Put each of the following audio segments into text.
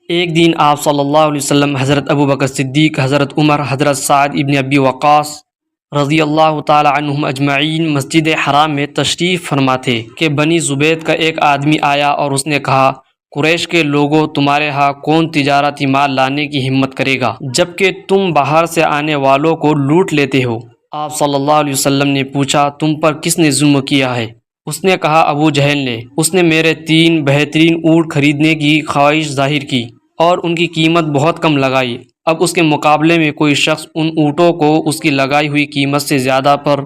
ایک دن آپ صلی اللہ علیہ وسلم حضرت ابو بکر صدیق، حضرت عمر، حضرت سعد ابن ابی وقاص رضی اللہ تعالی عنہم اجمعین مسجد حرام میں تشریف فرما تھے کہ بنی زبید کا ایک آدمی آیا اور اس نے کہا، قریش کے لوگوں، تمہارے ہاں کون تجارتی مال لانے کی ہمت کرے گا جبکہ تم باہر سے آنے والوں کو لوٹ لیتے ہو؟ آپ صلی اللہ علیہ وسلم نے پوچھا، تم پر کس نے ظلم کیا ہے؟ اس نے کہا، ابو جہل نے۔ اس نے میرے 3 بہترین اونٹ خریدنے کی خواہش ظاہر کی اور ان کی قیمت بہت کم لگائی۔ اب اس کے مقابلے میں کوئی شخص ان اونٹوں کو اس کی لگائی ہوئی قیمت سے زیادہ پر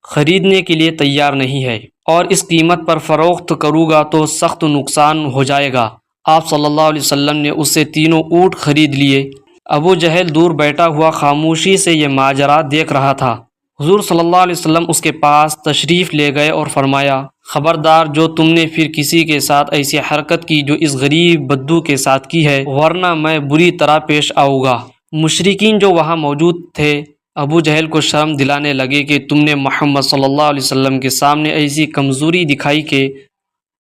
خریدنے کے لیے تیار نہیں ہے، اور اس قیمت پر فروخت کروں گا تو سخت نقصان ہو جائے گا۔ آپ صلی اللہ علیہ وسلم نے اس سے تینوں اونٹ خرید لیے۔ ابو جہل دور بیٹھا ہوا خاموشی سے یہ ماجرا دیکھ رہا تھا۔ حضور صلی اللہ علیہ وسلم اس کے پاس تشریف لے گئے اور فرمایا، خبردار جو تم نے پھر کسی کے ساتھ ایسی حرکت کی جو اس غریب بدو کے ساتھ کی ہے، ورنہ میں بری طرح پیش آؤں گا۔ مشرکین جو وہاں موجود تھے ابو جہل کو شرم دلانے لگے کہ تم نے محمد صلی اللہ علیہ وسلم کے سامنے ایسی کمزوری دکھائی کہ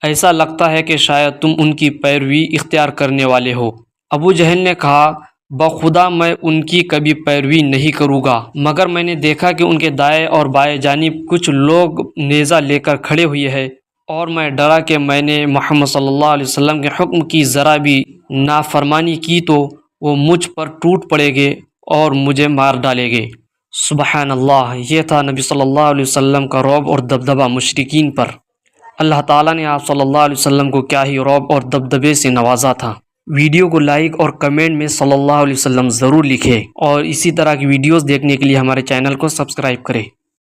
ایسا لگتا ہے کہ شاید تم ان کی پیروی اختیار کرنے والے ہو۔ ابو جہل نے کہا، بخدا میں ان کی کبھی پیروی نہیں کروں گا، مگر میں نے دیکھا کہ ان کے دائیں اور بائیں جانب کچھ لوگ نیزہ لے کر کھڑے ہوئے ہیں، اور میں ڈرا کہ میں نے محمد صلی اللہ علیہ وسلم کے حکم کی ذرا بھی نافرمانی کی تو وہ مجھ پر ٹوٹ پڑے گے اور مجھے مار ڈالے گے۔ سبحان اللہ، یہ تھا نبی صلی اللہ علیہ وسلم کا رعب اور دبدبہ مشرکین پر۔ اللہ تعالیٰ نے آپ صلی اللہ علیہ وسلم کو کیا ہی رعب اور دبدبے سے نوازا تھا۔ ویڈیو کو لائک اور کمنٹ میں صلی اللہ علیہ وسلم ضرور لکھیں، اور اسی طرح کی ویڈیوز دیکھنے کے لیے ہمارے چینل کو سبسکرائب کریں۔